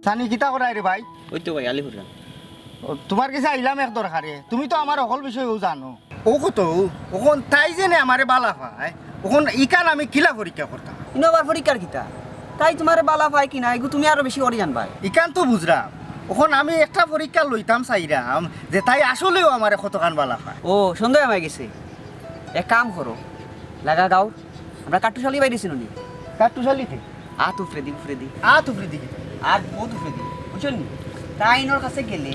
তানি কিতা করাই রে ভাই? ওই তো ভাই আলি ফুটান। তোমার কাছে আইলাম এক দরকারে, তুমি তো আমার অকল বিষয়ও জানো। ও কত ওখন তাই যে আমারে বালা পায়, ওখন ইকান আমি কিলা পরীক্ষা করতাম। ইনোবার পরীক্ষার কিতা তাই তোমার বালা পায় কিনা এগু তুমি আরো বেশি করে জানবা। ইকান তো বুঝলাম, ওখন আমি একটা পরীক্ষা লইতাম চাইরাম যে তাই আসলেও আমারে কতখান বালা পায়। ও সন্দেহ হয়ে গেছে, এক কাম করো লাগা গাও আমরা কাটুশালি বাইরেছি নি কাটুশালি থেকে উফরে দি তুপরি দিকে আর বহুত উফরে দি বুঝছেন নি। তাইনোর কাছে গেলে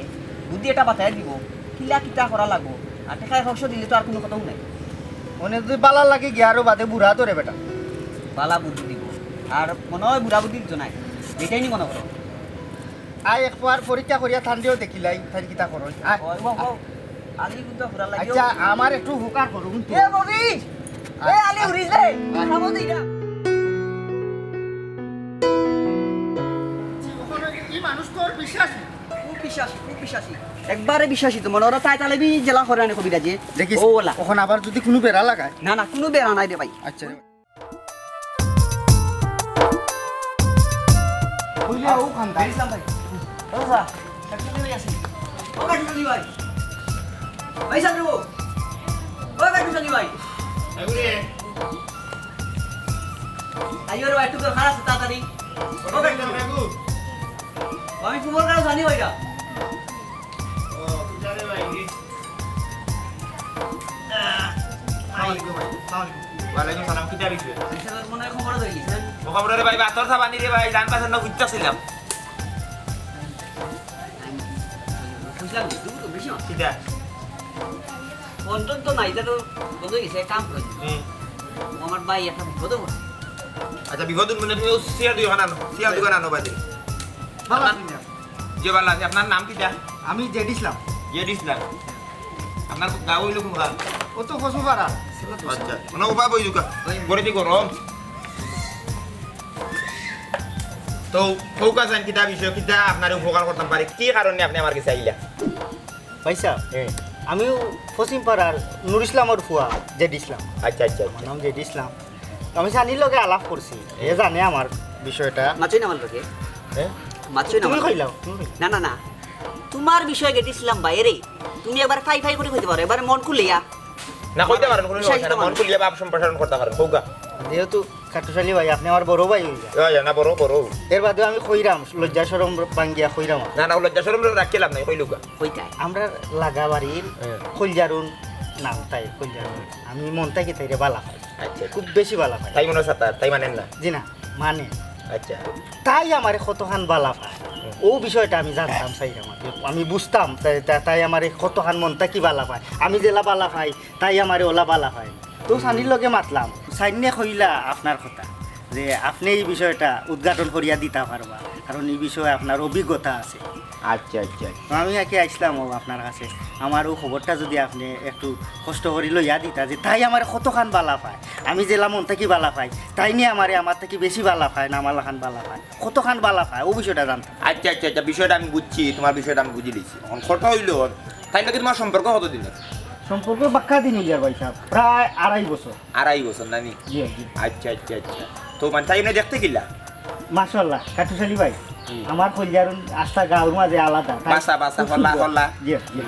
বুদ্ধি এটা বাতায় দিব কিলা কিতা করা লাগবো, আর টেকায় হর্ষ দিলে তো আর কোনো কথাও নাই। মনে যদি বালা লাগে গিয়ে আরো বাদে বুড়া ধরে বেটা। বালা বুদ্ধি দিব আর মনে হয় বুড়া বুদ্ধি দিত নাই, এটাই নি মনে করো। আয় একবার পরীক্ষা করিয়া ঠান্ডিও দেখিলাই তাই কিতা করো। আলি কিন্তু ঘুরা লাগে। আচ্ছা আমার একটু হুকার করুন তো। এ ববি এ আলি উড়িস রে খাবো দিরা। এই মানুষ তোর বিশ্বাসী? খুব বিশ্বাসী একবারে বিশ্বাসী তো মনে ওরা তাই তাহলে বি জেলা করে আনে কবিরা যে দেখিস ও ওলা ওখানে আবার যদি কোনো বেড়া লাগায়। না কোনো বেড়া নাই রে ভাই। আচ্ছা কইলে ও খান্দা ইসলাম ভাই ও যা কাটলি ভাই আসি ও কাটলি ভাই ভাই সামনে ও কাটলি ভাই আগুরে আইও রে একটু করে খারাপ তাড়াতাড়ি ও কাটলি আগু আমি ফুটবল খেলা জানি ভাইরা ও তুজারে ভাই ওয়ালাইকুম সালাম কিটা দিছে সেবার মনে খবর ধরিছেন খবরে ভাই বাতর সাবানি রে ভাই জান পাছন না বুঝতাছিলাম বুঝলাম দুটো তো বেশি কিটা অন্তত তো নাই এটা তো বন্ধ গেছে কাম করে আমার ভাই একটা বিপদ হলো। আচ্ছা বিগত মনে তুমি সিয়ার দুই খানা সিয়ার দুই খানা বাদে ভালো আছেন না? যে ভালো আছে আপনার নাম কিটা আমি জেড ইসলাম। ইয়ে দিছিলাম আপনার গাঁও হইল কোন গাঁও ও তো কসুপাড়া। আচ্ছা কোনো উপায় বই দুকা করে দি গরম তো ফোকাস আন কিতা বিষয় কিতা আপনার উপকার করতে পারি কি কারণে আপনি আমার কাছে আইলা ভাই সাহেব আমিও পশ্চিম পাড়ার নুর ইসলামের ফুয়া জেড ইসলাম। আচ্ছা আচ্ছা আমার নাম জেড ইসলাম। আমি সানির লগে আলাপ করছি, এ জানে আমার বিষয়টা। মাছই না মালটাকে হ্যাঁ মাছই না তুমি মাল। কইলাও না তোমার বিষয়ে গেছিলাম বাইরে তুমি এবার ফাই করে কইতে পারো এবার মন খুলিয়া না কইতে পারেন কোনো বিষয় সমস্যা না তো মন খুলিয়ে বাপ সম্প্রসারণ করতে পারেন ফোকা যেহেতু কাটুশালী ভাই আপনি আমার বড় ভাই হয়ে যায়, না বড় বড় এর বাদে আমি কইরাম লজ্জা সরম বাঙ্গিয়া কইরাম। না লজ্জা শরম রাখিলাম না কইলুকা কইতাই আমরা লাগা বাড়ির কলজারুন নাম তাই কলজারুন। আমি মনটা কি তাইরে বালা পাই, আচ্ছা খুব বেশি বালা পাই। তাই মনে সাতার তাই মানেন না জি না মানে আচ্ছা তাই আমার কতখান বালা পায় ও বিষয়টা আমি জানতাম চাইরাম, আমি বুঝতাম তাই আমার কতখান মনটা কি বালা পায়। আমি জেলা বালা পাই তাই আমার ওলা বালা পায়। তো সানির লগে মাতলাম, সাইনে কইলা আপনার কথা যে আপনি এই বিষয়টা উদ্ঘাটন করিয়া দিতে পারবা, কারণ এই বিষয়ে আপনার অভিজ্ঞতা আছে। আচ্ছা আচ্ছা তো আমি একে আসলাম আপনার কাছে, আমার ও খবরটা যদি আপনি একটু কষ্ট করি লইয়া দিতা যে তাই আমার কতখান বালা পায়, আমি জেলা মন থেকে বালা পাই তাই নিয়ে আমার থেকে বেশি বালা পায় না আমার খান বালা পায়, কতখান বালা পায় ও বিষয়টা জানতাম। আচ্ছা আচ্ছা আচ্ছা বিষয়টা আমি বুঝছি তোমার বিষয়টা আমি বুঝে দিয়েছি এখন কথা হইল তাই নাকি তোমার সম্পর্ক কত দিনের সম্পর্ক বাক্কা দিন হইয়া ভাই সাহেব, প্রায় 2.5 বছর। 2.5 বছর নানি জি জি আচ্ছা আচ্ছা আচ্ছা তো মানে তাই এমনি দেখতে গিলা মাশাআল্লাহ কাটুশালী ভাই আমার কলজারুন আস্থা গাঁর মাঝে আলাদা বাসা হল্লা হল্লা জি জি।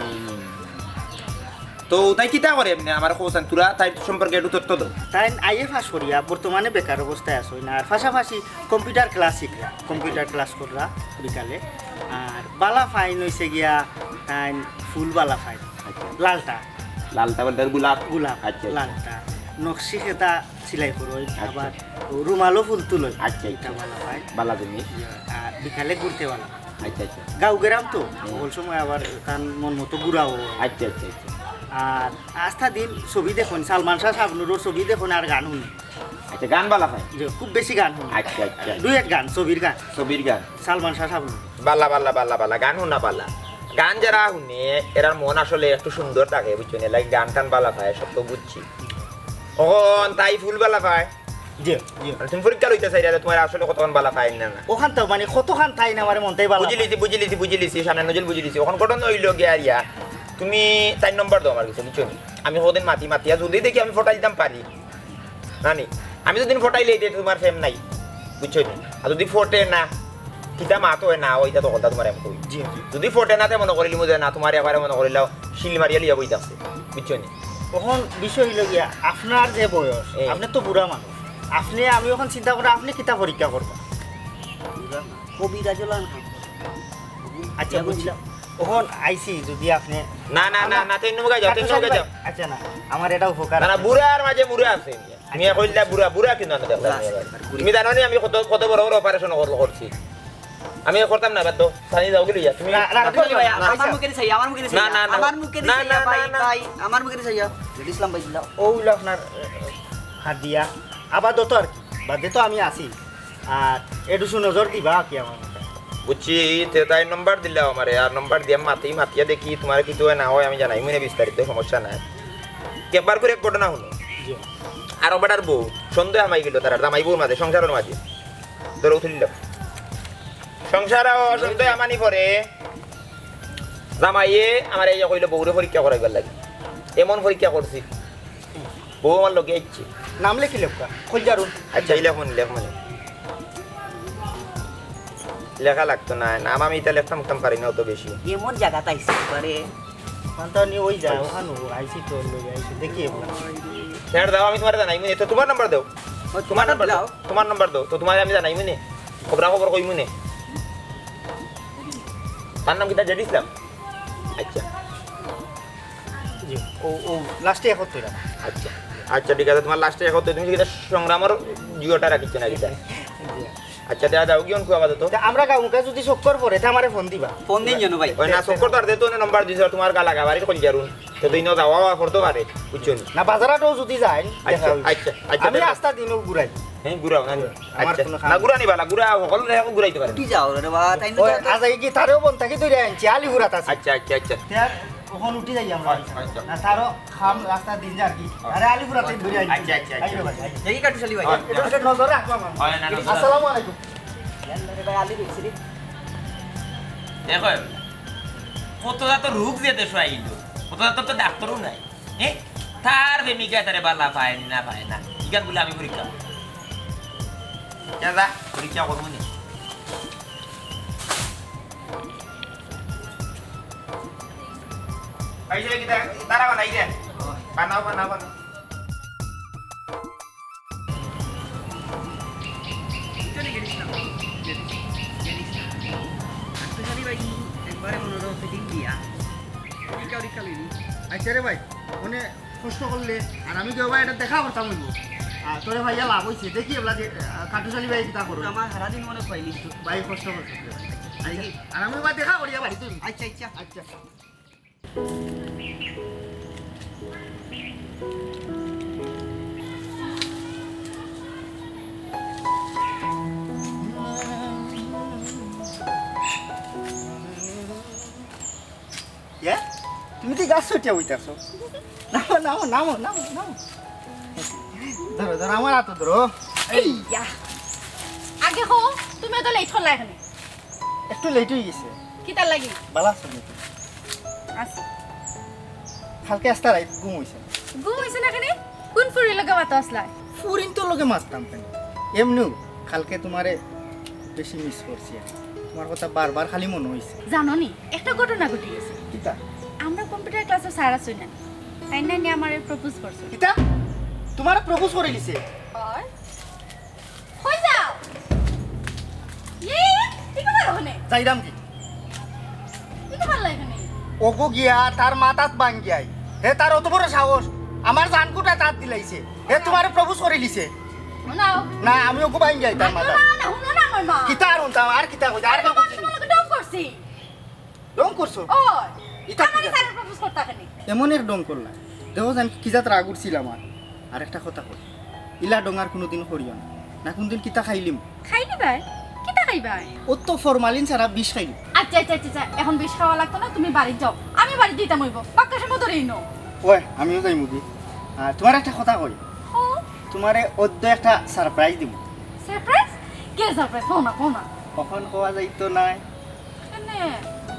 তো তাই কিতা করে এমনি আমার কোসান তুরা তাই সম্পর্কে একটু তথ্য দাও তাই আইএ পাস করিয়া বর্তমানে বেকার অবস্থায় আসই না, আর পাশাপাশি কম্পিউটার ক্লাস শিখরা, কম্পিউটার ক্লাস কররা বিকালে। আর বালা ফাইন হয়েছে গিয়া তাই ফুল বালা ফাইন লালটা লালটা বলতে গোলাপ গোলাপ আচ্ছা লালটা নকশি খেতা সিলাই করো, আবার রুমালও ফুল তুলো। আচ্ছা এটা বালা ফাইন বালা তুমি আর বিকালে ঘুরতে বালা আচ্ছা আচ্ছা গাঁও গেরাম তো সকল সময় আবার তার মন মতো ঘুরাও। আচ্ছা আচ্ছা আচ্ছা আর আস্থা দিন ছবি দেখুন সালমান শাহ শাবনুরের ছবি দেখুন আর গান শুনি, আচ্ছা গান বালা হয় যে খুব বেশি গান শুনি, আচ্ছা আচ্ছা ডুয়েট গান ছবির গান ছবির গান সালমান শাহ শাবনুর। বালা বালা বালা বালা গান শুনা বালা গান যারা শুনে এরার মন আসলে একটু সুন্দর থাকে বুঝছো না লাইক গান টান বালা পায় সব তো বুঝছি ওখন তাই ফুল বালা পায় জি জি মানে তুমি পরীক্ষা লইতে চাই তোমার আসলে কতক্ষণ বালা পায় না না ওখান তো মানে কতখান তাই না আমার মনটাই ভালো। বুঝিলিছি সামনে নজল বুঝিলিছি ওখান কটন হইল গিয়া তুমি 4 নম্বর দাও আমার কাছে বুঝছো নি আমি ওদিন মাতিয়া যদি দেখি আমি ফটাই দিতাম পারি নানি আমি যদি ফটাইলে তোমার ফেম নাই বুঝছো নি আর যদি ফোটে না কিতা মা তো না ওইটা তো কথা তোমার এম কই জি জি যদি ফোটে না তে মনে করিলি মুজে না তোমার একবারে মনে করিলাও শিল মারিয়া লিয়া বইতাছে বুঝছো নি তখন বিষয় হইল গিয়া আপনার যে বয়স এই। আপনি তো বুড়া মানুষ আপনি আমি এখন চিন্তা করি আপনি কিতা পরীক্ষা করবেন কবিরাজলা না আচ্ছা বুঝলাম ওখন আইসি যদি আপনি না না না না তেন মুগা যাও তেন মুগা যাও আচ্ছা না আমার এটা উপকার না না বুড়ার মাঝে বুড়া আছে আমি কইলা বুড়া বুড়া কিন্তু আমি দেখলাম না এবার। তুমি জানো নি আমি কত কত বড় বড় অপারেশন করছি আমি করতাম না বাদ দাও সানি যাও গেলি তুমি ভাই আমার মুখে চাই আমার মুখে চাই না, না, না। আমার মুখে না, চাই না, ভাই না, না। ভাই আমার মুখে চাই যদি ইসলাম ভাই দিলাও ওগুলো আপনার হাদিয়া আপাতত আর কি বাদে তো আমি আছি আর একটু নজর দিবা কি আমার মাথায়। বুঝছি তে তাই নম্বর দিলাও আমারে আর নম্বর দিয়ে মাতিয়া দেখি তোমার কিছু হয় না হয় আমি জানাই মনে বিস্তারিত সমস্যা নাই একবার করে এক ঘটনা হলো জি আর ওবাটার বউ সন্দেহ আমাই গেল তার জামাই বউর মাঝে সংসারের মাঝে ধরে উঠিল সংসার সন্দেহ আমানি পরে জামাইয়ে আমার এই কইলো বউরে পরীক্ষা করাইবার লাগে এমন পরীক্ষা করছি বউ আমার লগে ইচ্ছে নাম লেখি লেখা কলজারুন আচ্ছা লেখ মানে লেখা লাগতো না নাম আমি এটা লেখতাম পারি না অত বেশি এমন জায়গা তাইছে পারে তো নি ওই যায় ওখানে আইসি তো লই আইসি দেখি এবার ছেড়ে দাও আমি তোমার জানাই মনে তো তোমার নাম্বার দাও তোমার নাম্বার দাও দাও। তোমার নাম্বার দাও তো তোমার আমি জানাই মনে খবর কই মনে তার নাম কি তা জেড ইসলাম আচ্ছা জি ও ও লাস্টে এখন তো আচ্ছা আচ্ছা ঠিক আছে তোমার লাস্টে এখন তুমি কি সংগ্রামের জিওটা রাখিছ না কিটা আচ্ছা দেয়া দাও কিয়ন কুয়া তো আমরা গাউকে যদি চক্কর পড়ে তা আমারে ফোন দিবা ফোন দিন জানো ভাই ওই না সকর তার দেতো না নাম্বার দিছ তোমার গা লাগা বাড়ি কই যারুন তো দিন যাওয়া করতে পারে বুঝছো নি না বাজারাটাও যদি যায় আচ্ছা আচ্ছা আচ্ছা আমি রাস্তা দিনও ঘুরাই হ্যাঁ গুড়াও না আমার আচ্ছা কোনো কাম না গুড়া নিবা না গুড়া সকল রেখে ঘুরাইতে পারে কি যাও রে বা তাই ওই আজ এই কি তারেও বন থাকি ধরে আনছি আলি ঘুরাত আছে আচ্ছা আচ্ছা আচ্ছা তার ওখান উঠি যাই আমরা আচ্ছা। না তারও খাম রাস্তা দিন যা আর কি আরে আলি ঘুরাতে ধরে আনছি আচ্ছা, আচ্ছা, আচ্ছা। আইলো ভাই, আইলো। দেখি কাটু চলি ভাই আচ্ছা। এটা নজর রাখলাম আমি। হয় না, না, না। আসসালামু আলাইকুম রে ভাই আলি দেখছি রে দেখো কতটা তো রোগ যেতে আইল কতটা তো ডাক্তারও নাই তার প্রেমিকা তারে বালা পায় না পায় না ইকান বলে আমি পরীক্ষা যা পরীক্ষা করবো নি আইলে কি তারা বানাই দে বানাও বানাও বানাও চলে গেছিলাম তো চলি ভাই একবারে মনোরম ফিটিং দিয়া রিকা লইনি আচ্ছা রে ভাই মানে কষ্ট করলে আর আমি কেউ ভাই এটা দেখা করতাম হইব আর তোরে ভাইয়া লাভ হয়েছে দেখি এগুলা যে কাটুশালি ভাই কিতা করো আমার সারাদিন মনে পাইলি ভাই কষ্ট করছে আর আমি ভাই দেখা করিয়া বাড়িতে আচ্ছা আচ্ছা আচ্ছা ইয়া তুমি তো গাছ ছুটিয়া হইতাছো নামো নামো নামো নামো নামো ধরো ধরো আমার হাত ধরো এই ইয়া আগে হো তুমি তো লেট হলা এখানে একটু লেট হয়ে গেছে কি তার লাগি বালা আছে নাকি? আছে কালকে আসতে রাত ঘুম হয়েছে ঘুম হইছে না এখানে কোন ফুরি লাগা বাত আসলাই ফুরিন তো লোকে মারতাম কেন এমনিও কালকে তোমারে বেশি মিস করছি আমি। তোমার কথা বারবার খালি মনে হয়েছে জানো নি একটা ঘটনা ঘটে গেছে কিতা আমরা কম্পিউটার ক্লাসে স্যার আছি না তাই না নি আমারে প্রপোজ করছো কিতা তোমার প্রপোজ করে দিছে আর হই যাও ঠিক আছে ওখানে যাইরাম কি কি তো ভালো এখানে ওগো গিয়া তার মাথাত ভাঙ্গিয়াই হে তার অত বড় সাহস আমার জানকুটা তাত দিলাইছে হে তোমার প্রপোজ করে দিছে নাও না আমি ওগো ভাঙ্গিয়াই তার মাথা না না হুনো না আমার মা কিতা আর উনতাম আর কিতা কইতা আর কেউ করছি ডং করছি ডং করছো ও ইতা আমার কিতা? স্যার প্রপোজ করতে এখানে এমন এক ডং করলা দেখো জান কি জাত রাগ উঠছিল আমার আর একটা কথা কই ইলা ডঙ্গার কোনোদিন করিও না না কোনদিন কিতা খাইলিম খাইনি ভাই কিতা খাইবাই ও তো ফরমালিন ছাড়া বিষ খাইলিম আচ্ছা আচ্ছা আচ্ছা এখন বিষ খাওয়া লাগতো না তুমি বাড়ি যাও আমি বাড়ি দিতাম হইব পাক্কা সময় ধরেই নো ওই আমিও যাই মুগি তোমার একটা কথা কই ও তোমারে অদ্য একটা সারপ্রাইজ দিব সারপ্রাইজ কে সারপ্রাইজ কোনা কখন কোয়া যাইতো নাই কেনে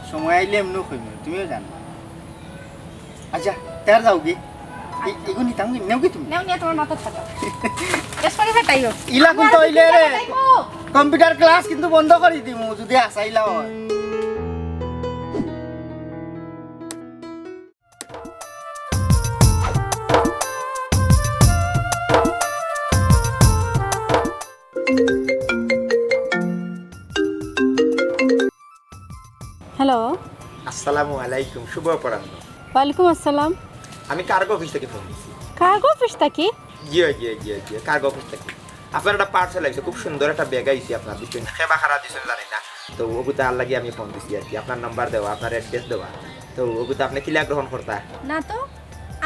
সময় আইলে এমনিও কইব তুমিও জানো আচ্ছা তার যাও কি এগো নিতাম কি নেও কি তুমি নেও নিয়ে তোমার মাথা ফাটা এসপারে ফাটাইও ইলা কোনটা হইলে রে? ফাটাইবো কম্পিউটার ক্লাস কিন্তু বন্ধ করে দিমু যদি আসাইলা হয়। হ্যালো, আসসালামু আলাইকুম, শুভ অপরাহ্ন। ওয়ালাইকুম আসসালাম। আমি কার্গো অফিস থেকে ফোন দিচ্ছি। কার্গো অফিস থেকে? জি জি জি জি, কার্গো অফিস থেকে। আপনার একটা পার্সেল আইছে, খুব সুন্দর একটা ব্যাগ আইছে আপনার দিচ্ছেন, সেবা খারাপ দিচ্ছেন জানি না। তো ওগুতা আর লাগি আমি ফোন দিচ্ছি আর কি, আপনার নাম্বার দেওয়া, আপনার অ্যাড্রেস দেওয়া। তো ওগুতা আপনি কিলা গ্রহণ করতা? না তো,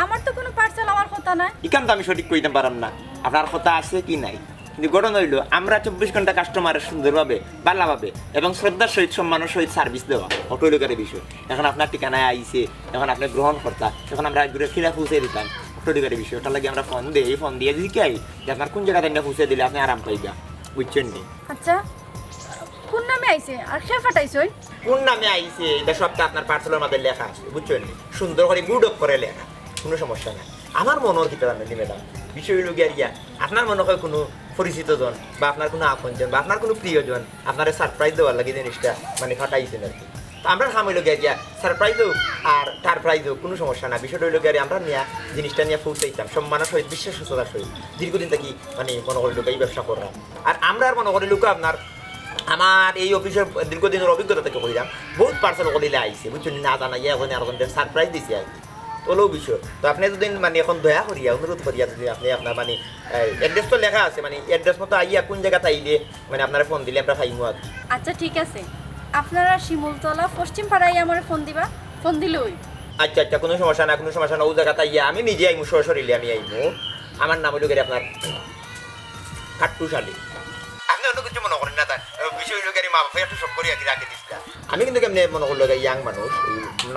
আমার তো কোনো পার্সেল আমার কথা নাই। ইকান তো আমি সঠিক কইতে পারাম না আপনার কথা আছে কি নাই, কিন্তু ঘটনা হইলো আমরা 24 ঘন্টা কাস্টমারের সুন্দরভাবে ভালোভাবে এবং শ্রদ্ধার সহিত সম্মানের সহিত সার্ভিস দেওয়া অটো লোকের বিষয়। এখন আপনার ঠিকানায় আইছে, এখন আপনি গ্রহণ করতা, এখন আমরা ঘুরে ফিরে পৌঁছে দিতাম অটো লোকের বিষয়। ওটার লাগে আমরা ফোন দিই, ফোন দিয়ে যদি কাই যে আপনার কোন জায়গাতে পৌঁছে দিলে আপনি আরাম পাইবা, বুঝছেন নি? আচ্ছা, কোন নামে আইছে আর সে ফাটাইছই? কোন নামে আইছে এটা সবটা আপনার পার্সেলের মধ্যে লেখা আছে, বুঝছেন নি? সুন্দর করে গুড অফ করে লেখা, কোনো সমস্যা নাই। আমার মনের ভিতরে আমি ম্যাডাম বিষয় হইল গিয়া আপনার মনে হয় কোনো পরিচিত জন বা আপনার কোনো আপনজন বা আপনার কোনো প্রিয়জন আপনার সারপ্রাইজ দেওয়ার লাগে জিনিসটা মানে ফাটাইছেন আর কি। তো আমরা খাম হইল গিয়া সারপ্রাইজ হোক আর সারপ্রাইজ হোক কোনো সমস্যা না। বিষয়টা হইল গিয়া আমরা নিয়ে জিনিসটা নিয়ে পৌঁছাইতাম সম্মানের সহিত, বিশ্বাসতার সহিত, দীর্ঘদিন থেকে মানে মনে করি লোক এই ব্যবসা করলাম। আর আমরা আর মনে করি লোক আপনার আমার এই অফিসের দীর্ঘদিনের অভিজ্ঞতা থেকে কইলাম বহুত পার্সেল করিলে আইছে, বুঝছেন না, জানা গিয়ে এখন আর সারপ্রাইজ দিছে আর কি। তোলো বিষয় তো আপনি যদি মানে এখন দয়া করিয়া অনুরোধ করিয়া যদি আপনি আপনার মানে অ্যাড্রেস তো লেখা আছে, মানে অ্যাড্রেস মতো আইয়া কোন জায়গাতে আইলে মানে আপনারা ফোন দিলে আমরা খাইমু আর কি। আচ্ছা ঠিক আছে, আপনারা শিমুলতলা পশ্চিম পাড়ায় আমার ফোন দিবা, ফোন দিলই। আচ্ছা আচ্ছা, কোনো সমস্যা না, কোনো সমস্যা না। ও জায়গাতে আইয়া আমি নিজে আইমু, সরাসরি আমি আইমু। আমার নাম হইল গেলে আপনার কাট্টুশালী। আপনি অন্য কিছু মনে করেন না, তার বিষয় হইল গেলে মা বাবা একটু সব করে আগে রাখে দিচ্ছিলা। আমি কিন্তু কেমনি মনে করলো ইয়াং মানুষ,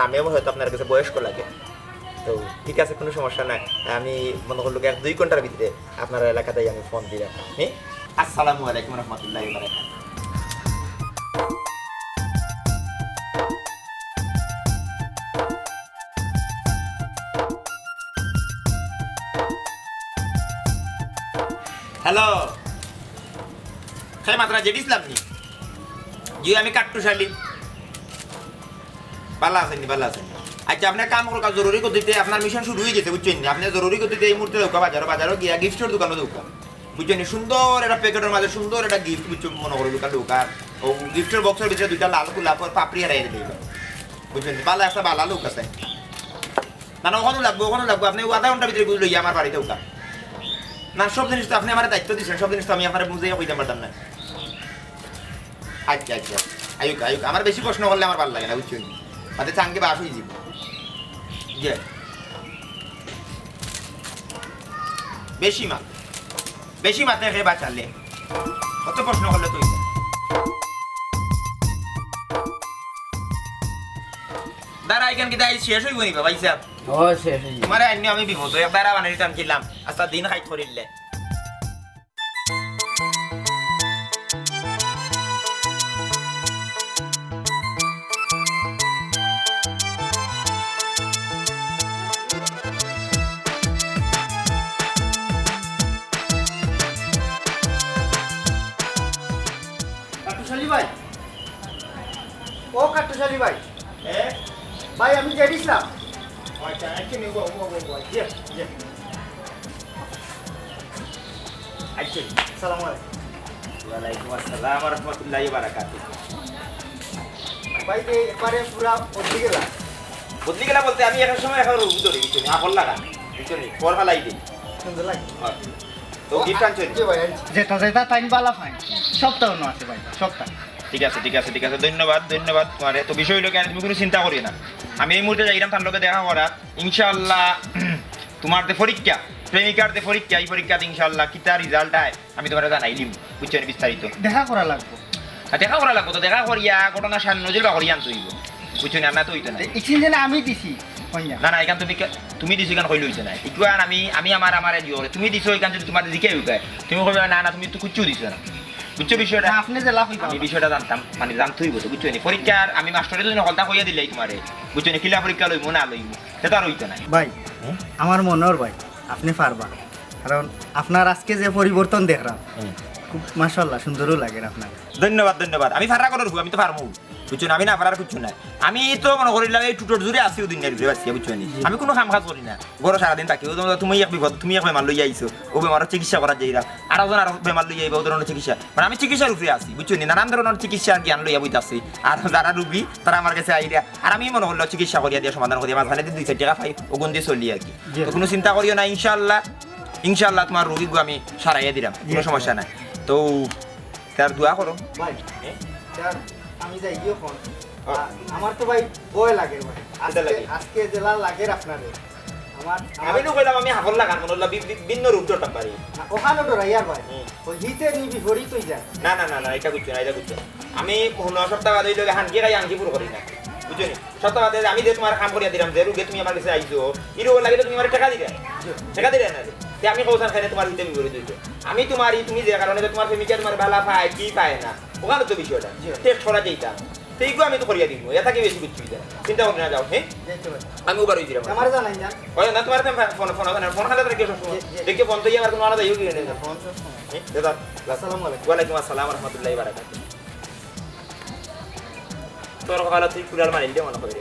নামেও হয়তো আপনার কাছে বয়স্ক লাগে। তো ঠিক আছে, কোনো সমস্যা নাই। আমি মনে করলো 1-2 ঘন্টার ভিতরে আপনার এলাকাতেই আমি ফোন দিলাম। হ্যাঁ, আসসালামু আলাইকুম রহমতুল্লাহি ওয়া বারাকাতুহু। হ্যালো, সেই মাত্রা জেডি ইসলাম নি? জি, আমি কাট্টুশালী। ভালো আছেন নি? ভালো আছেন। আচ্ছা, আপনার কাম করুক, জরুরি গতিতে আপনার মিশন শুরু হয়ে গেছে, বুঝছেন না? আপনি জরুরি গতিতে এই মুহূর্তে ঢোকা বাজারও গিয়া গিফটের দোকানে ঢোকা, বুঝছেন? সুন্দর একটা প্যাকেটের মাঝে সুন্দর একটা গিফট, বুঝছেন? মনে করো দোকান ঢোকার ও গিফটের বক্সের ভিতরে 2টা লাল গোলাপ পাপড়ি হারাই দিবে, বুঝছেন? ভালো একটা ভালো লোক আছে না, না ওখানেও লাগবো, ওখানেও লাগবো। আপনি 1/2 ঘন্টার ভিতরে বুঝলো আমার বাড়িতে ঢোকা না। সব জিনিস তো আপনি আমার দায়িত্ব দিচ্ছেন, সব জিনিস তো আমি আমার বুঝে কইতে পারতাম না। আচ্ছা আচ্ছা, আয়ুক আয়ুক, আমার বেশি প্রশ্ন করলে আমার ভালো লাগে না, বুঝছেন? তাতে চাঙ্গে বাস হয়ে যাব। বেশি মাত্রায় খেয়ে বাঁচালে কত প্রশ্ন করলে তুই দাঁড়া, এখান কি দাঁড়িয়ে শেষ হইব নি বাবা হিসাব? ও শেষ হয়ে তোমার আইনি আমি বিপদ একবার বানাই টানছিলাম, আস্তা দিন খাই করিলে। কাট্টুশালী ভাই, ও কাট্টুশালী ভাই, ভাই আমি জেডি ইসলাম। আচ্ছা আচ্ছা, নিব জি জি। আচ্ছা, আসসালামু আলাইকুম। ওয়ালাইকুম আসসালাম ওয়া রাহমাতুল্লাহি ওয়া বারাকাতুহু। ভাই যে এবারে পুরা বদলি গেলা। বদলি গেলা বলতে আমি একটা সময় এখন রূপ ধরে গেছি, আপল লাগা বুঝছেন, পর ফেলাই দিই। সুন্দর লাগে। তো গিফট আনছেন? জি ভাই, যেটা যেটা টাইম বালা ফাইন সপ্তাহ আছে ভাই, সপ্তাহ। ঠিক আছে ঠিক আছে ঠিক আছে, ধন্যবাদ ধন্যবাদ তোমার। তো বিষয় হলো তুমি কোনো চিন্তা করি না, আমি এই মুহূর্তে যাইলাম তার লোকে দেখা করার। ইনশাআল্লাহ তোমার যে পরীক্ষা, প্রেমিকার যে পরীক্ষা, এই পরীক্ষাতে ইনশাআল্লাহ কিতা রিজাল্ট হয় আমি তোমার জানাই দিম, বুঝছেন? বিস্তারিত দেখা করা লাগবে। দেখা করা লাগবো, তো দেখা করিয়া ঘটনা নজর বা করিয়া আনতে হইব, বুঝছেন? না তো হইতো না। ইচিন যেন আমি দিছি কইনা। না না, এখান তুমি দিছো কেন কইলে হইছে না। একটু আর আমি আমার জিওরে তুমি দিছো, এখান যদি তোমার দিকে উগায় তুমি কইবে না না তুমি তো কুচ্চু দিছো না, বুঝছো বিষয়টা? আপনি যে লাভ হইতা আমি বিষয়টা জানতাম, মানে জানতে হইব তো, বুঝছো? পরীক্ষার আমি মাস্টারের জন্য হলতা কইয়া দিলাই তোমারে, বুঝছো? কিলা পরীক্ষা লইব না লইব সেটা আর হইতো না। ভাই আমার মনের ভাই, আপনি পারবা, কারণ আপনার আজকে যে পরিবর্তন দেখলাম খুব মাশাআল্লাহ সুন্দরও লাগে আপনার। ধন্যবাদ ধন্যবাদ। আমি ফারা করার আমি তো পারবো, বুঝছো না? আমি না পারার কিছু নাই। আমি তো মনে করিলাম এই টুটোর জুড়ে আসি দিনের ঘুরে আসছি, বুঝছো নি? আমি কোনো কাম কাজ করি না, ঘরে সারাদিন থাকি। তুমি এক বিপদ, তুমি এক বেমার লই আইছো, ও বেমারের চিকিৎসা করা যাইরা, আর একজন আর বেমার লই আইবা, ও ধরনের চিকিৎসা। মানে আমি চিকিৎসার উপরে আছি, বুঝছো নি? নানান ধরনের চিকিৎসার জ্ঞান লইয়া বইতাছি। আর যারা রুগী তারা আমার কাছে আইরা, আর আমি মনে করলো চিকিৎসা করিয়া দিয়ে সমাধান করিয়া মাঝখানে 2-4 টাকা পাই, ওগুন দিয়ে চলি আর কি। তো কোনো চিন্তা করিও না, ইনশাআল্লাহ ইনশাআল্লাহ তোমার রুগীকে আমি সারাইয়া দিলাম, কোনো সমস্যা নাই। তো তার দোয়া করো ভাই স্যার আমি যাই গিয়ে ফোন। আমার তো ভাই ভয় লাগে ভাই, আজকে জেলা লাগে আপনারে। আমি তো কইলাম আমি হাফল লাগান মনে হলো ভিন্ন রূপ ধরতাম পারি। ওখানে ডরাইয়ার ভাই ওই হিতে নি বিপরীত হই যায়। না না না না, এটা বুঝছো না, এটা বুঝছো। আমি 15 সপ্তাহ বাদে লগে হানকি খাই হানকি পুরো করি না, বুঝছো নি? সপ্তাহ বাদে আমি যে তোমার কাম করিয়া দিলাম, যে রুগে তুমি আমার কাছে আইছো, ইরো লাগে তুমি আমার টাকা দিলে, টাকা দিলে না তে আমি কৌশল খাইলে তোমার হিতে বিপরীত হইছো। আমি তোমারই তুমি যে কারণে তোমার প্রেমিকা তোমার বালা পায় কি পায় না, ওখানে তো বিষয়টা টেস্ট করা যাইতাম, সেইগুলো আমি তো করিয়া দিব। এটা কি বেশি বুঝছি চিন্তা করি না, যাও। হ্যাঁ আমি উবার হয়ে দিলাম। আমার জানাই না ওই না তোমার ফোন ফোন ফোন খালে রেখে দেখে ফোন তো আর কোনো আলাদা ইউ কি নেই। ফোন দাদা আসসালামু আলাইকুম। ওয়ালাইকুম আসসালাম ওয়া রাহমাতুল্লাহি ওয়া বারাকাতুহু। তোর কথা তুই কুড়াল মারিল দে মনে করে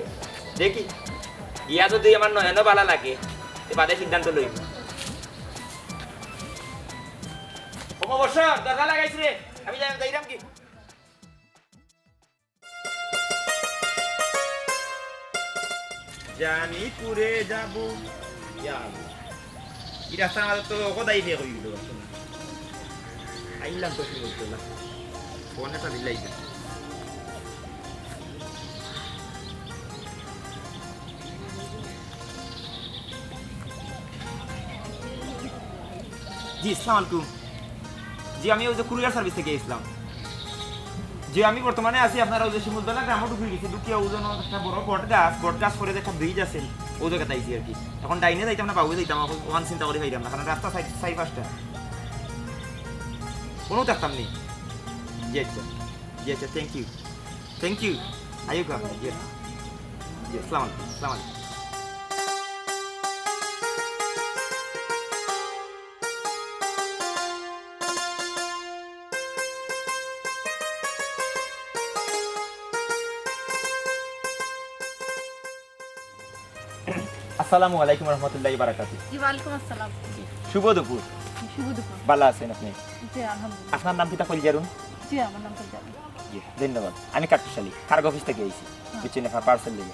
দেখি ইয়া যদি আমার নয়ন ভালো লাগে তে বাদে সিদ্ধান্ত লইব। অবশ্য দরজা লাগাইছ রে, আমি যাইরাম কি জানিপুরে যাব। এই রাস্তা আমাদের তো কদাই বিয়ে হয়ে গেল, আইলাম তো শুরু করতে না ফোন একটা দিলাই। জি আসসালামু আলাইকুম। জি আমি ওই যে কুরিয়ার সার্ভিস থেকে এসলাম। যে আমি বর্তমানে আছি আপনার ওই যে শিমুলতলা গ্রামে ঢুকে গেছি, ঢুকিয়া ওজন একটা বড় বট গাছ করে একটা ব্রিজ আছে, ও জায়গাতে আইছি আর কি। এখন ডাইনে যাইতাম না বাবু যাইতাম, ওখান চিন্তা করে যাইতাম না, কারণ রাস্তা সাই ফার্স্টটা কোনো থাকতাম নেই। জি আচ্ছা জি আচ্ছা, থ্যাংক ইউ আইয়ুক আপনি। জি জি আসসালামু আলাইকুম। আসসালামু আলাইকুম। আসসালামু আলাইকুম রহমতুল্লাহি বারাকাতুহু। জি ওয়ালাইকুম আসসালাম। শুভ দুপুর। শুভ দুপুর। ভালো আছেন আপনি? জি আলহামদুলিল্লাহ। আপনার নাম কিতা কইজারুন? জি আমার নাম কইজারুন। জি ধন্যবাদ। আমি কাটশালী কার্গো অফিস থেকে আইছি, বুঝছেন? আপনার পার্সেল দিলে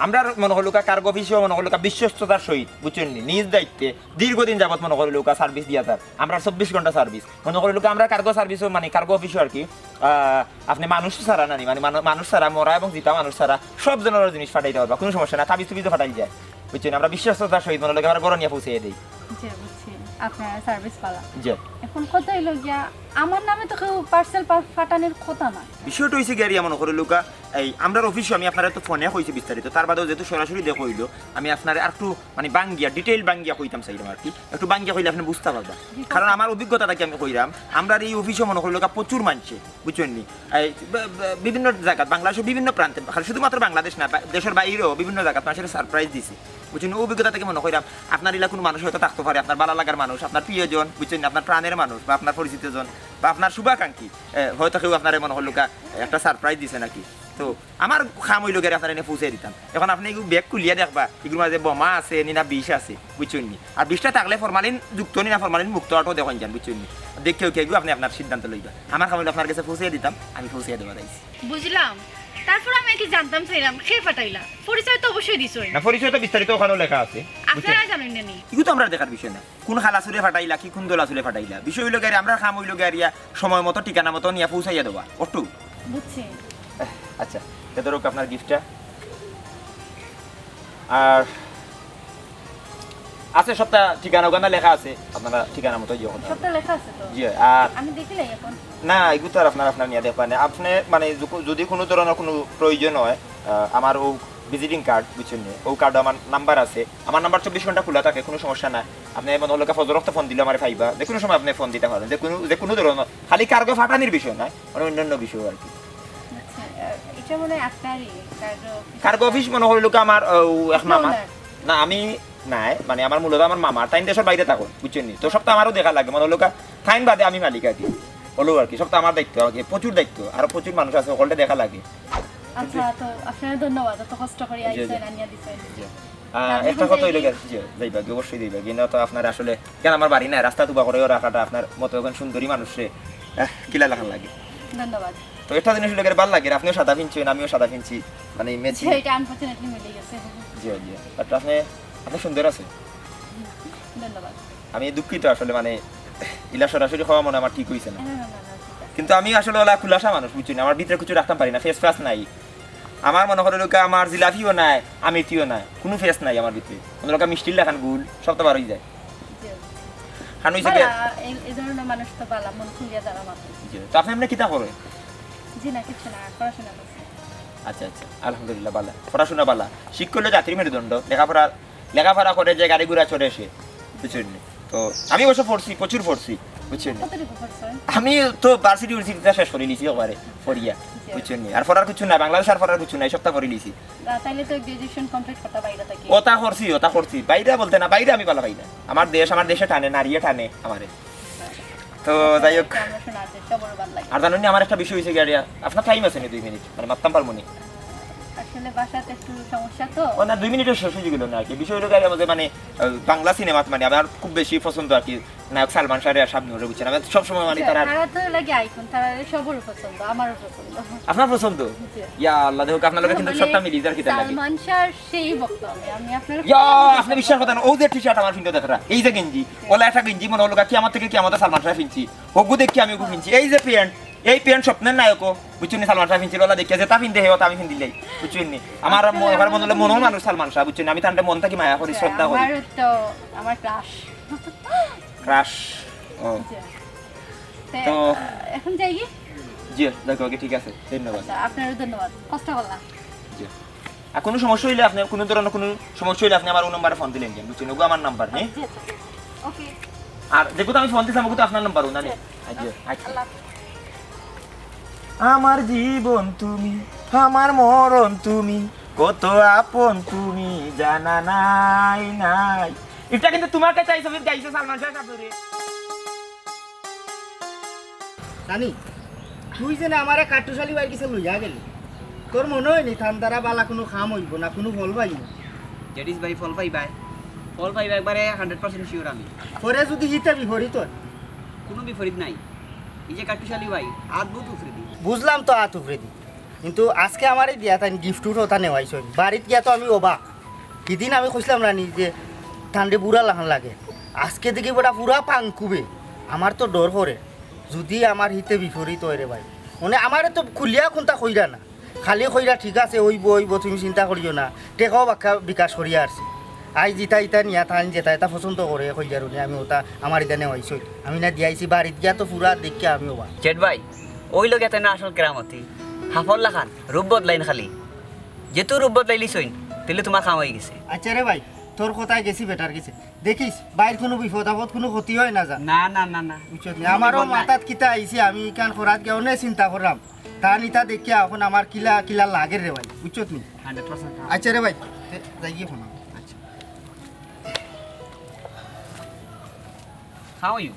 আমরা মনে হলো কার্গো অফিসেও মনে হলো বিশ্বস্ততার সহিত, বুঝছেন, নিজ দায়িত্বে দীর্ঘদিন যাবত মনে হলো সার্ভিস দিয়া তার আমরা 24 ঘন্টা সার্ভিস মনে হলো আমরা কার্গো সার্ভিসও মানে কার্গো অফিসও আর কি। আপনি মানুষ ছাড়া নানি মানে মানুষ ছাড়া মরা এবং জিতা মানুষ ছাড়া সব ধরনের জিনিস ফাটাইতে পারবা, কোনো সমস্যা না, তাবিজ তুবিজও ফাটাই যায়, বুঝছেন? আমরা বিশ্বস্ততার সহিত মনে হলো আমরা গরম নিয়ে পৌঁছে দিই। জি বুঝছি আপনার সার্ভিস পালা। জি এখন কথা হইলো গিয়া আমার নামে তো কেউ পার্সেল ফাটানোর কথা না। বিষয়টা হয়েছে গাড়ি মনে করে লোকা এই আমরা অফিসে আমি আপনার তো ফোনে কইছি বিস্তারিত, তার বাদেও যেহেতু সরাসরি দেখো হইলো আমি আপনার আর একটু মানে বাঙ্গিয়া ডিটেইল বাঙ্গিয়া কইতাম চাইলাম আর কি, একটু বাঙ্গিয়া কইলে আপনি বুঝতে পারবেন। কারণ আমার অভিজ্ঞতাটা কি আমি কইরাম, আমরা এই অফিসে মনে করি লোকা প্রচুর মানছে, বুঝছেন নি? এই বিভিন্ন জায়গা বাংলাদেশের বিভিন্ন প্রান্তে, শুধুমাত্র বাংলাদেশ না দেশের বাইরেও বিভিন্ন জায়গা মানুষের সারপ্রাইজ দিছি, বুঝছেন? অভিজ্ঞতা থেকে মনে করিলাম আপনার এলাকা কোনো মানুষ হয়তো থাকতে পারে, আপনার ভালো লাগার মানুষ, আপনার প্রিয়জন, বুঝছেন, আপনার প্রাণের মানুষ বা আপনার পরিচিতজন বা আপনার শুভাকাঙ্ক্ষী হয়তো কেউ আপনার মনে হলো একটা সারপ্রাইজ দিছে নাকি। তো আমার খাম হইল গেলে আপনার এনে পৌঁছে দিতাম। এখন আপনি এগুলো ব্যাগ খুলিয়া দেখবা এগুলোর মাঝে বোমা আছে নি না বিষ আছে, বুঝছেন নি? আর বিষটা থাকলে ফরমালিন যুক্ত নি না ফরমালিন মুক্ত অটো দেখেন যান, বুঝছেন নি? দেখেও কেউ আপনি আপনার সিদ্ধান্ত লইবা। আমার খাম হইলে আপনার কাছে পৌঁছে দিতাম, আমি পৌঁছে দেওয়া যাইছি। বুঝলাম। তারপর আমি কি জানতাম চাইলাম খেয়ে ফাটাইলা, পরিচয় তো অবশ্যই দিছই না, পরিচয় তো বিস্তারিত ওখানেও লেখা আছে, আপনারা জানেন না নি? এগুলো তো আমরা দেখার বিষয় না, কোন খালাসুরে ফাটাইলা কি কোন দোলাসুরে ফাটাইলা, বিষয় হইল গাড়ি আমরা খাম হইল গাড়িয়া সময় মতো ঠিকানা মতো নিয়ে পৌঁছাইয়া দেওয়া অটু। বুঝছি। আচ্ছা ধরুক আপনার গিফটটা আর আছে সবটা ঠিকানা ওখানে লেখা আছে, আপনারা ঠিকানা মতো ইয়ে করতে সবটা লেখা আছে তো? জি। আর আমি দেখিলাই এখন না এগুলো তো আর আপনার নিয়ে দেখবেন আপনি মানে যদি কোনো ধরনের কোনো প্রয়োজন হয় আমার ও ভিজিটিং কার্ড, বুঝছেন, ও কার্ড আমার নাম্বার আছে, আমার নাম্বার 24 ঘন্টা খোলা থাকে, কোনো সমস্যা নাই। আপনি মনে হলো ফজর রক্ত ফোন দিলে আমার পাইবা, যে কোনো সময় আপনি ফোন দিতে পারেন, যে কোনো ধরনের খালি কার্গো ফাটানির বিষয় নয়, মানে অন্যান্য বিষয় আর কি। আচ্ছা এটা মনে হয় আপনারই কার্গো অফিস মনে হইল আমার এক মামা না আমি নাই মানে আমার মূলত আমার মামার তাই দেশের বাইরে থাকুন, বুঝছেন নি? তো সব তো আমারও দেখা লাগে মনে হলো ফাইন বাদে আমি মালিক আর কি। হলো আর কি সব তো আমার দায়িত্ব প্রচুর দায়িত্ব আর প্রচুর মানুষ আছে সকলটা দেখা লাগে আচ্ছা তো আপনার ধন্যবাদ এত কষ্ট করে জি, জি। আইছেন আনিয়া দিছেন একটা কথা হইলো যে যাইবা কি অবশ্যই যাইবা কিন্তু তো আপনার আসলে কেন আমার বাড়ি না রাস্তা তুবা করে রাখাটা আপনার মতো এখন সুন্দরী মানুষে কিলা লাগান লাগে ধন্যবাদ তো একটা জিনিস লোকের ভালো লাগে আপনিও সাদা পিনছেন আমিও সাদা পিনছি মানে মেচি এটা আনফরচুনেটলি মিলে গেছে জি জি বাট আপনি সুন্দর আছে ধন্যবাদ আমি দুঃখিত আসলে মানে ইলা সরাসরি খাওয়া মনে আমার ঠিক হয়েছে না না না না না, ঠিক আছে। কিন্তু আমি আসলে ওলা খুলাসা মানুষ বুঝছি না আমার ভিতরে কিছু রাখতে পারি না ফেস ফেস নাই আমার মনে করে লোকে আমার জিলাপিও নাই আমিটিও নাই কোনো ফেস নাই আমার ভিতরে কোনো লোক মিষ্টির লেখান গুল সব তো বারোই যায় জি, জি। খান হয়েছে বালা, এই ধরনের মানুষ তো বালা মন খুলিয়া যারা মাত্র তো আপনি এমনি কিতা করে জি না কিছু না পড়াশোনা করছে আচ্ছা আচ্ছা আলহামদুলিল্লাহ বালা পড়াশোনা বালা শিখ করলে জাতির মেরুদণ্ড লেখাপড়া করে যে গাড়ি ঘোড়া চড়ে এসে বুঝছেন নি? তো আমি অবশ্য পড়ছি প্রচুর পড়ছি বুঝছেন নি? কতটুকু পড়ছেন আমি তো ভার্সিটি ইউনিভার্সিটিটা শেষ করে লিছি একবারে পড়িয়া বুঝছেন নি? আর পড়ার কিছু নাই বাংলাদেশ আর পড়ার কিছু নাই সবটা পড়ে লিছি তাইলে তো গ্রাজুয়েশন কমপ্লিট করতে বাইরে থাকি ওটা করছি বাইরে বলতে না বাইরে আমি পালা পাই না আমার দেশে টানে নারিয়ে টানে আমারে তো যাই হোক আমরা শোনার চেষ্টা বড় ভালো লাগে আর জানেন নি, আমার একটা বিষয় হয়েছে গাড়িয়া আপনার টাইম আছে নি 2 মিনিট মানে মারতাম পারবো নি আসলে বাসাতে একটু সমস্যা তো ও না 2 মিনিটের শেষ হয়ে গেল না আর কি বিষয় হলো গাড়ি আমাদের মানে বাংলা সিনেমা মানে আমার খুব বেশি পছন্দ আর কি নায়ক সালমান শাহ আর শাবনূর বুঝছেন আমি সবসময় মানে তারা তারা তো লাগে আইকন তারা সবরও পছন্দ আমারও পছন্দ আপনার পছন্দ জি। ইয়া আল্লাহ দেখো আপনার লগে কিন্তু সবটা মিলি যার কি তার লাগে সালমান শাহর সেই বক্তব্য আমি আপনার ইয়া আপনি বিশ্বাস করতেন ও যে টি-শার্ট আমার ফিনতে দেখা এই যে গেঞ্জি ওলা একটা গেঞ্জি মনে হলো কি আমার থেকে কি আমাদের সালমান শাহ ফিনছি ওগু দেখি আমি ওগু ফিনছি এই যে প্যান্ট এই প্যান্ট স্বপ্নের নায়কও বুঝছেন নি সালমান শাহ ফিনছিল ওলা দেখি যে তা ফিনতে হেও তা আমি ফিন দিলাই বুঝছেন নি আমার মনে হলো মনও মানুষ সালমান শাহ বুঝছেন আমি তার মন থেকে মায়া করি শ্রদ্ধা করি আমার তো আমার ক্রাশ ক্রাশ ও তো এখন যাই কি জি দেখো ওকে ঠিক আছে ধন্যবাদ আচ্ছা আপনারও ধন্যবাদ কষ্ট করলাম জি আর কোনো সমস্যা হইলে আপনি কোনো ধরনের কোনো সমস্যা হইলে আপনি আমার ও নম্বরে ফোন দিলেন কেন বুঝছেন ওগো আমার নাম্বার নেই ওকে আর যেহেতু আমি ফোন দিলাম ওগো তো আপনার নাম্বার না নেই আচ্ছা আল্লাহ আমার জীবন তুমি আমার মরণ তুমি কত আপন তুমি জানা নাই নাই এটা কিন্তু তোমার কাছে চাইছো গাইছে সালমান শাহ সাবরে জানি তুই যে না আমারে কাটুশালি বাইর কিছু লইয়া গেলি তোর মনে হয় নি থান দ্বারা বালা কোনো খাম হইব না কোনো ফল পাইব জেডিস ভাই ফল পাইবা একবারে 100% শিওর আমি পরে যদি হিতে বিপরীত তোর কোনো বিপরীত নাই এই যে কাটুশালি ভাই আদভুত উফরে দি বুঝলাম তো আত উপরে দি কিন্তু আজকে আমারই দিয়া তাই গিফট ওটা নেওয়াইছ বাড়িতে গিয়া তো আমি অবাক সেদিন আমি কইছিলাম রানি যে ঠান্ডে বুড়া লাগান লাগে আজকে দেখি ওটা পুরা পাঙ্কুবে আমার তো ডর করে যদি আমার হিতে বিপরীত হয় রে ভাই মানে আমারে তো খুলিয়া কোনটা কইরা না খালি কইরা ঠিক আছে ওইব তুমি চিন্তা করিও না টেকাও বাক্কা বিকাশ করিয়া আসছি আই জিতা ইতা নিয়া থান যেটা এটা পছন্দ করে কইয়ার আমি ওটা আমার এটা নেওয়াইছি আমি না দিয়াইছি বাড়িতে গিয়া তো পুরা দেখি আমি অবাক জেড ভাই ওই লোক এত না আসল কেরামতি হাফল্লা খান রূপ বদলাইন খালি যেহেতু রূপ বদলাইলিছইন তাহলে তোমার কাম হয়ে গেছে আচ্ছা রে ভাই তোর কথায় গেছি বেটার গেছে দেখিস বাইর কোনো বিপদ আপদ কোনো ক্ষতি হয় না যা না না না না বুঝছত নি? আমারও মাথাত কিতা আইছে আমি কান খরাত গিয়ে অনেক চিন্তা করলাম তা নিতা দেখিয়া এখন আমার কিলা কিলা লাগে রে ভাই বুঝছত নি 100% আচ্ছা রে ভাই যাই গিয়ে ফোন আচ্ছা হাউ ইউ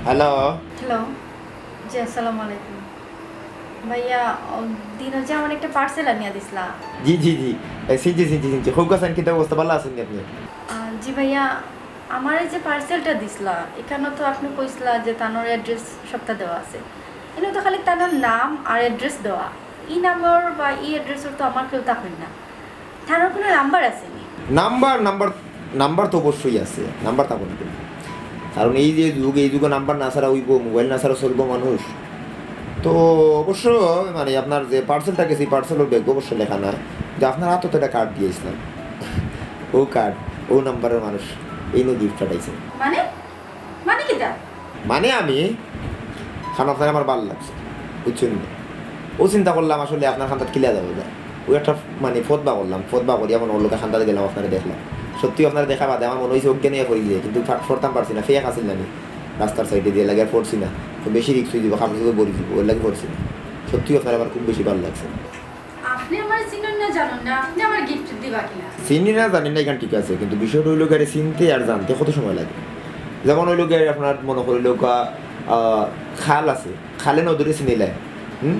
হ্যালো হ্যালো জি আসসালামু আলাইকুম ভাইয়া দিন হচ্ছে আমার একটা পার্সেল আনিয়া দিছিলা জি জি জি সিজি খুব কাছেন কিন্তু অবস্থা ভালো আছেন আপনি জি ভাইয়া আমার এই যে পার্সেলটা দিছিলা এখানে তো আপনি কইছিলা যে তানোর অ্যাড্রেস সবটা দেওয়া আছে এখানে তো খালি তানোর নাম আর অ্যাড্রেস দেওয়া ই নাম্বার বা ই অ্যাড্রেসের তো আমার কেউ থাকেন না তানোর কোনো নাম্বার আছে নি নাম্বার নাম্বার তো অবশ্যই আছে, নাম্বার থাকুন না। কারণ এই যে যুগ, এই যুগে নাম্বার না ছাড়া হইব, মোবাইল না ছাড়া চলবো মানুষ। তো অবশ্য মানে আপনার যে পার্সেলটা গেছে এই পার্সেলের ব্যাগ অবশ্যই লেখা না যে আপনার হাতে তো একটা কার্ড দিয়েছিলাম, ও কার্ড ও নাম্বারের মানুষ এই নো গিফট পাঠাইছে। মানে মানে কি তা? মানে আমি খান আপনার আমার ভালো লাগছে, বুঝছেন না? ও চিন্তা করলাম আসলে আপনার খান্দাত কিলা যাবে যা, ওই একটা মানে ফতবা করলাম, ফতবা করি এমন ওর লোকের খান্দাতে গেলাম, আপনারা দেখলাম। সত্যি আপনারা দেখা বাদে আমার মনে হয়েছে অজ্ঞান নিয়ে পড়ি যায়, কিন্তু ফরতাম পারছি না, ফেক আসিল না নি রাস্তার সাইডে দিয়ে লাগে আর পড়ছি না, তো বেশি রিক্স হয়ে যাবো, খাবার থেকে বলি দিব, ওর লাগে পড়ছি না। সত্যি আপনার আমার খুব বেশি ভালো লাগছে। আপনি আমার চিনেন না জানেন না, আপনি আমার গিফট দিবা কিনা? চিনি না জানি না এখানে ঠিক আছে, কিন্তু বিষয়টা হইলো গাড়ি চিনতে আর জানতে কত সময় লাগে। যেমন হইলো গাড়ি আপনার মনে করিল খাল আছে, খালে নদীরে চিনিলে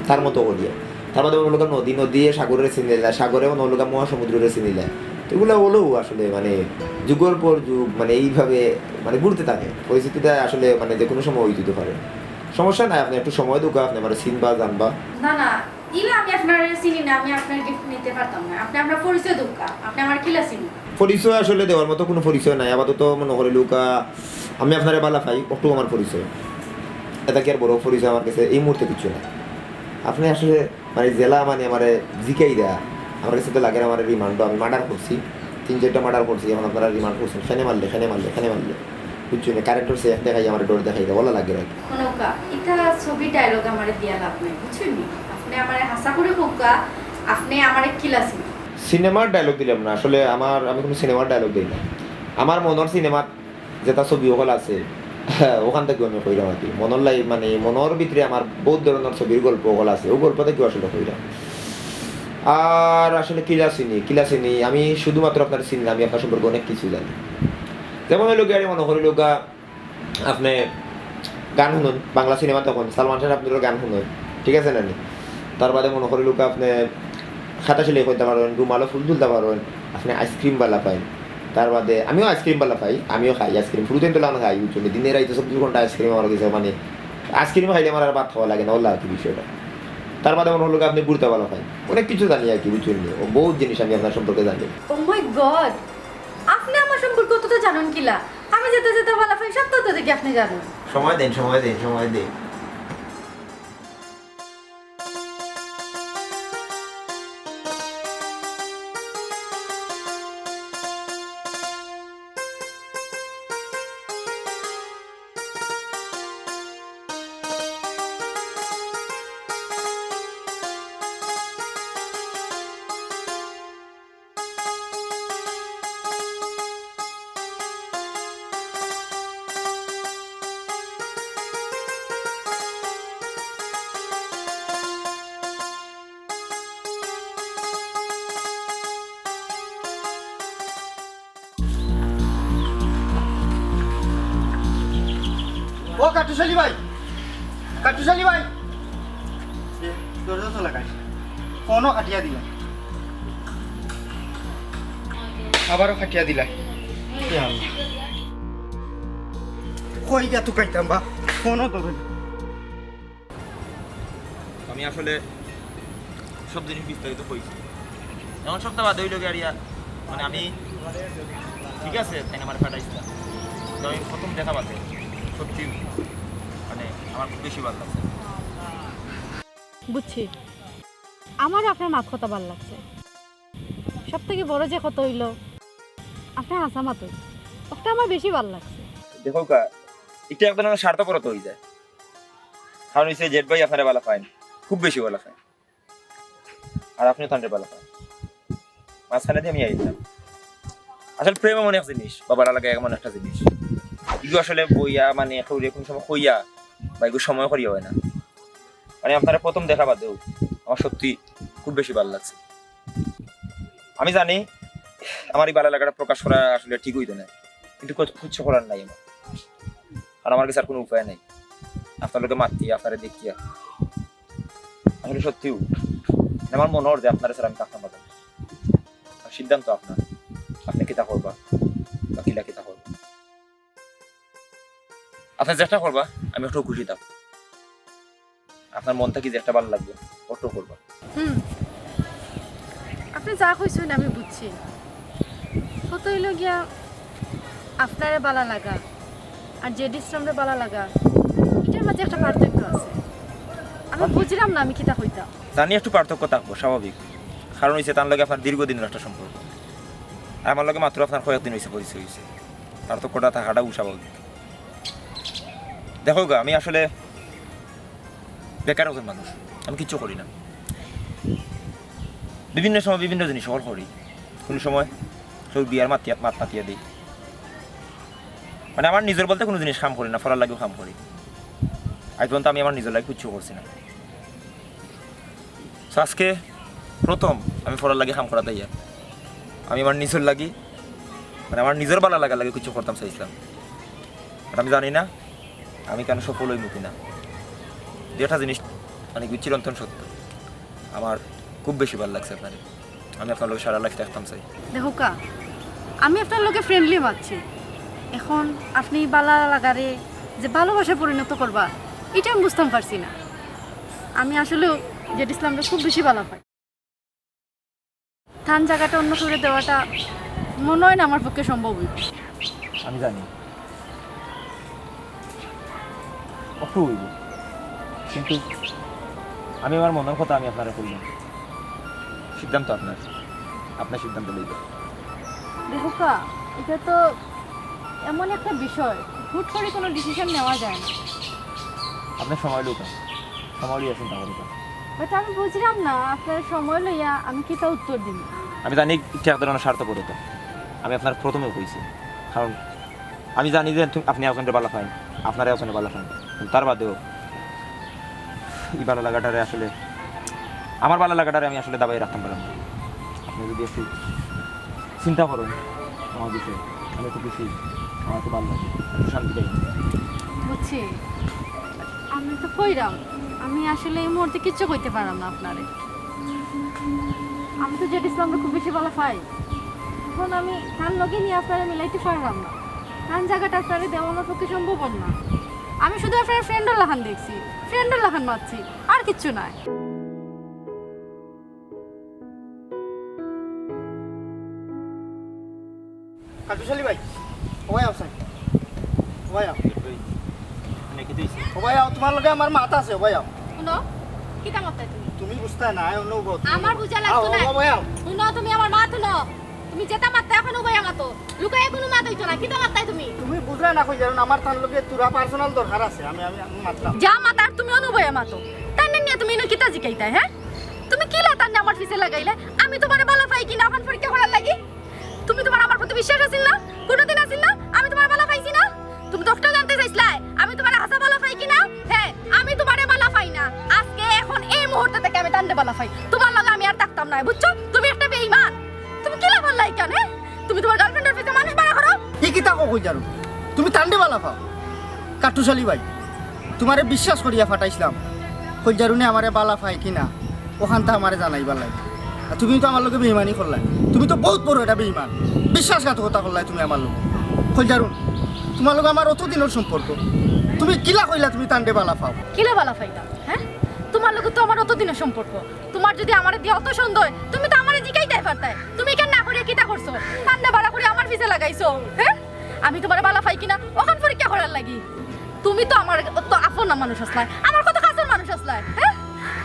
তার মতো করিয়া, তার মধ্যে মনে নদী নদী সাগরের চিনিলে, সাগরে মনে হলো মহাসমুদ্রের চিনিলে। তো এগুলো হলেও আসলে মানে যুগের পর যুগ মানে এইভাবে মানে ঘুরতে থাকে, পরিস্থিতিটা আসলে মানে যে কোনো সময় হয়ে যেতে পারে। সমস্যা নাই, আপনি একটু সময় দোকা, আপনি আমার চিনবা জানবা। না না, ইলা আমি আপনার চিনি না, আমি আপনার গিফট নিতে পারতাম না। আপনি আপনার পরিচয় দোকা, আপনি আমার কিলা চিনি? পরিচয় আসলে দেওয়ার মতো কোনো পরিচয় নাই আপাতত। মনে করে লুকা আমি আপনার বালা পাই অটো আমার পরিচয়, এটা কি আর বড় পরিচয় আমার কাছে এই মুহূর্তে কিছু না। আপনি আসলে মানে জেলা মানে আমার জিকাই দেয়া আমার কাছে তো লাগে আমার রিমান্ডও, আমি মার্ডার করছি, 3-4টা মার্ডার করছি, এখন আপনারা রিমান্ড করছেন খেনে মারলে বুঝছো না, ক্যারেক্টার সে দেখাই আমার ডোর দেখাই দেয়, বলা লাগে রাখি। কোনকা এটা ছবি ডায়লগ আমারে দিয়া লাভ নাই, বুঝছেন? আপনি আমারে হাসা করে কোকা, আপনি আমারে কিলা চিনি? সিনেমার ডায়লগ দিলাম না আসলে, আমি কোনো সিনেমার ডায়লগ দিই না। আমার মনের সিনেমার যেটা ছবি ওগুলো আছে ওখান থেকেও আমি কইরাম আর কি, মনের লাই মানে মনের ভিতরে আমার বহুত ধরনের ছবির গল্প ওগুলো আছে, ও গল্প থেকেও আসলে কইরাম। আর আসলে কিলা চিনি আমি শুধুমাত্র আপনার চিনি না, আমি আপনার সম্পর্কে অনেক কিছু জানি। যেমন হইলো গাড়ি মনে করি লোক আপনি গান শুনুন, বাংলা সিনেমা তখন সালমান খান আপনার গান শুনুন, ঠিক আছে না? তার বাদে মনে করি লোক আপনি খাতা সেলাই করতে পারেন, রুমালও ফুল তুলতে পারেন, আপনি আইসক্রিমওয়ালা পাই। তার বাদে আমিও আইসক্রিমওয়ালা পাই, আমিও খাই আইসক্রিম, ফুলতেন তোলা খাই বুঝলি, দিনের রাইতে 24 ঘন্টা আইসক্রিম আমার কিছু মানে আইসক্রিম খাইলে আমার আর ভাত খাওয়া লাগে না, ওলা আর কি বিষয়টা। তার বাদে মনে হলো আপনি বুড়তাওয়ালা পাই, অনেক কিছু জানি আর কি বুঝছেন, ও বহুত জিনিস আমি আপনার সম্পর্কে জানি। ও মাই গড, আপনি আমার সম্পর্কে কতটা জানেন কিলা? আমি যেতে যেতে ভালো পাই সব তত দেখি আপনি জানেন। সময় দেন। ও কাটুশালী ভাই, দরজা তো লাগাই, ফোনও কাটিয়া দিলাম, আবারও কাটিয়া দিলাই। কই গা তো কাইতাম বা ফোনও তো আমি আসলে সব জিনিস বিস্তারিত কইছি, এমন সপ্তাহ বাদ হইল গাড়িয়া মানে আমি ঠিক আছে তাই আমার ফাটাইছিলাম, আমি প্রথম দেখা পাতে সত্যি মানে আমার খুব বেশি ভালো লাগছে। বুঝছি, আমারও আপনার মাত কথা ভালো লাগছে। সব থেকে বড় যে কত হইল আপনার হাসা মাত, ওটা আমার বেশি ভালো লাগছে। দেখো কা এটা একদম স্বার্থপরতা হয়ে যায়, কারণ হচ্ছে জেট ভাই আপনারা ভালো পায়, খুব বেশি ভালো পায়, আর আপনিও তান্ডের ভালো পায়, মাঝখানে দিয়ে আমি আইলাম। আসলে প্রেম এমন এক জিনিস, বাবার লাগে এমন একটা জিনিস, এগুলো আসলে বইয়া মানে কোন সময় কইয়া বা এগুলো সময় করিয়া হয় না। মানে আপনারা প্রথম দেখা বাদেও আমার সত্যি খুব বেশি ভালো লাগছে। আমি জানি আমার এই ভালো লাগাটা প্রকাশ করা আসলে ঠিক হইতো না, কিন্তু কিচ্ছু করার নাই আমার, আর আমার কাছে আর কোনো উপায় নেই আপনার লোকে মাতিয়া আপনারা দেখিয়া। আসলে সত্যিও আমার মনে হয় যে আপনারা স্যার আমি থাকতাম পাতাম, সিদ্ধান্ত আপনার, আপনি কিতা করবা বা কিলা কিতা করবা, আপনার চেষ্টা করবা, আমি একটু খুশি থাকবো, আপনার মন থেকে যে একটা ভালো লাগবে ওটাও করবা। আপনি যা কইছেন আমি বুঝছি, কত হইল গিয়া আপনারে বালা লাগা আর জেড ইসলামরে বালা লাগা এটার মাঝে একটা পার্থক্য আছে। আমি বুঝলাম না আমি কিতা হইতাম। জানি একটু পার্থক্য থাকবো স্বাভাবিক, কারণ হয়েছে তার লগে আপনার দীর্ঘদিনের একটা সম্পর্ক, আর আমার লগে মাত্র আপনার কয়েকদিন হয়েছে পরিচয় হয়েছে, পার্থক্যটা থাকাটাও স্বাভাবিক। দেখো গা, আমি আসলে বেকার একজন মানুষ, আমি কিচ্ছু করি না। বিভিন্ন সময় বিভিন্ন জিনিস সকল করি, কোনো সময় কেউ বিয়ার মাত মাতিয়ে দিই, মানে আমার নিজের বলতে কোনো জিনিস কাম করি না, ফলার লাগেও কাম করি। আজ পর্যন্ত আমি আমার নিজের লাগে কিচ্ছু করছি না। তো আজকে প্রথম আমি ফলার লাগে কাম করাতে যাই, আমি আমার নিজের লাগি, মানে আমার নিজের বালা লাগা লাগে কিছু করতাম চাইছিলাম। আর আমি জানি না আমি কেন সফল হই মুখি না। যেটা জিনিস মানে চিরন্তন সত্য, আমার খুব বেশি ভালো লাগছে আপনার, আমি আপনার লোক সারা লাইফ দেখতাম চাই। দেখো কা, আমি আপনার লোকে ফ্রেন্ডলি ভাবছি, এখন আপনি বালা লাগারে যে ভালোবাসা পরিণত করবা এটা আমি বুঝতাম পারছি না। আমি আসলেও জেড ইসলামকে খুব বেশি ভালো পাই। থান জায়গাটা অন্য করে দেওয়াটা মনে হয় না আমার পক্ষে সম্ভব হইব। আমি জানি অত হইব, কিন্তু আমি আমার মনের কথা আমি আপনারা করলাম, সিদ্ধান্ত আপনার, আপনার সিদ্ধান্ত লইব। দেখো কা, এটা তো এমন একটা বিষয় হুট করে কোনো ডিসিশন নেওয়া যায় না। আপনার সময় লইতাম, সময় লইয়া চিন্তা করিতাম। বাট আমি বুঝলাম না আপনার সময় লইয়া আমি কি তা উত্তর দিন। আমি জানি ইচ্ছা এক ধরনের স্বার্থপরতা, আমি আপনার প্রথমে কইছি, কারণ আমি জানি যে আপনি একজনের বালা পাইন, আপনারা একজনের বালা পাইন, তার বাদেও এই ভালো লাগাটারে আসলে আমার ভালো লাগাটারে আমি আসলে দাবাই রাখতাম পারলাম না। আপনি যদি একটু চিন্তা করেন আমার বিষয়ে, আমি একটু খুশি, আমার একটু ভালো লাগে, একটু শান্তি পাই। বুঝছি, আমি তো কইরাম আমি আসলে এই মুহূর্তে কিচ্ছু কইতে পারলাম না আপনারে। আমি তো জেড ইসলামকে খুব বেশি ভালো পাই, এখন আমি তার লগে নিয়ে আপনারা মিলাইতে পারলাম না। তার জায়গাটা আপনারে দেওয়া আমার পক্ষে সম্ভব না। আমি শুধু আপনার ফ্রেন্ডের লাখান দেখছি, ফ্রেন্ডের লাখান মারছি, আর কিচ্ছু নাই। কাটুশালী ভাই, ওই আও সাই, ওই আও, মানে কি দিয়েছি ওই আও, তোমার লগে আমার মাথা আছে, ওই আও। শুনো, কিতা মারতাই তুমি? তুমি বুঝতে না, অন্য আমার বুঝা লাগতো না। ওই আও। শুনো, তুমি আমার মা শুনো, তুমি যেটা মারতে এখন উবাই আমাতো লুকায় কোনো মাত হইতো না। কিতা মারতাই তুমি? তুমি বুঝলে না কই জানো, আমার তার লগে তুরা পার্সোনাল দরকার আছে, আমি মাতলাম। যা মাতার তুমি অনুভয় মাতো তার নিয়ে তুমি ইনো কিতা জিকাইতাই? হ্যাঁ, তুমি কি লাতার আমার পিছে লাগাইলে? আমি তোমারে ভালো পাই কিনা এখন পরীক্ষা করার লাগি? তুমি তোমার আমার প্রতি বিশ্বাস আছিল না? কোনোদিন আছিল না আমি তোমার ভালো পাইছি না? তুমি তো একটা জানতে চাইছিলা আমি তোমার হাসা ভালো পাই কিনা? হ্যাঁ, আমি তোমারে ভালো পাই না। আজকে এখন এই মুহূর্তে থেকে আমি তান্ডে ভালো পাই। তোমার লগে আমি আর থাকতাম না, বুঝছো? তুমি একটা বেঈমান। তুমি কি লাভ লাই কেন? তুমি তোমার গার্লফ্রেন্ডের পিছে মানুষ বাড়া করো। কি তাকো কই জানো, তুমি তান্ডে বালা পাও। কাটুশালী ভাই, তোমারে বিশ্বাস করিয়া ফাটাইছিলাম, কই জারুনে আমারে বালা পাই কিনা ওখানটা আমারে জানাইবার লাগে। আর তুমি তো আমার লগে বেঈমানি করলাই, তুমি তো বহুত বড় একটা বেঈমান, বিশ্বাসঘাতকতা করলাই তুমি আমার লগে। কই জারুন, তোমার লগে আমার অত দিনের সম্পর্ক, তুমি কিলা কইলা তুমি তান্ডে বালা পাও? কিলা বালা ফাইতা? হ্যাঁ, তোমার লোক তো আমার অতদিনের সম্পর্ক। তোমার যদি আমার দিয়ে অত সুন্দর, তুমি তো আমারে জিগাইতেই পারতাই। তুমি কেন না করে কিতা করছো? কান্না বাড়া করে আমার পিছে লাগাইছো। হ্যাঁ, আমি তোমার বালা পাই কিনা ওখান পরীক্ষা করার লাগি। তুমি তো আমার তো আপন না মানুষ আসলাই, আমার কত কাছের মানুষ আসলাই। হ্যাঁ,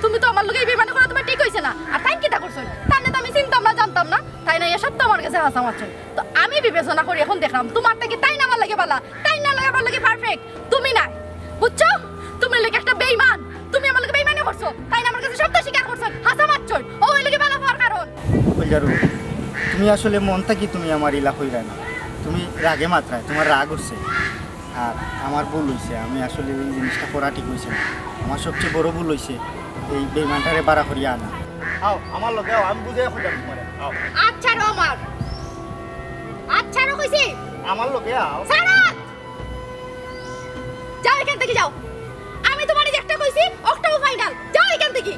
তুমি তো আমার লোকে বেমানি করা তোমার ঠিক হইছে না। আর তাই কিতা করছো? তাই না তো আমি চিনতাম না, জানতাম না, তাই না এসব তো আমার কাছে হাসা মারছেন। তো আমি বিবেচনা করি এখন দেখলাম তোমার থেকে তাই না আমার লাগে বালা, তাই না লাগে আমার লাগে পারফেক্ট তুমি না, বুঝছো? তুমি লাগে একটা বেঈমান, তুমি আমার লাগে বেঈমানি করছো, তাই না আমার কাছে সব তো স্বীকার করছো, হাসা মারছো। ও ওই লাগে বালা পাওয়ার কারণ। কই জারুন, তুমি আসলে মনটা কি তুমি আমার ইলা কইরা না, তুমি রাগে মাত্রায়, তোমার রাগ হচ্ছে। আর আমার ভুল হয়েছে, আমি আসলে এই জিনিসটা করা ঠিক হয়েছে না। আমার সবচেয়ে বড় ভুল হয়েছে এই বেইমানটারে বাড়া করিয়া আনা। আও আমার লগে আও, আমি বুঝে খুঁজাম তোমারে। আও আচ্ছা রো আমার, আচ্ছা রো কইছি, আমার লগে আও। সারাত যাও এখান থেকে যাও। আমি তোমারে যে একটা কইছি ওটাও ফাইনাল, যাও এখান থেকে।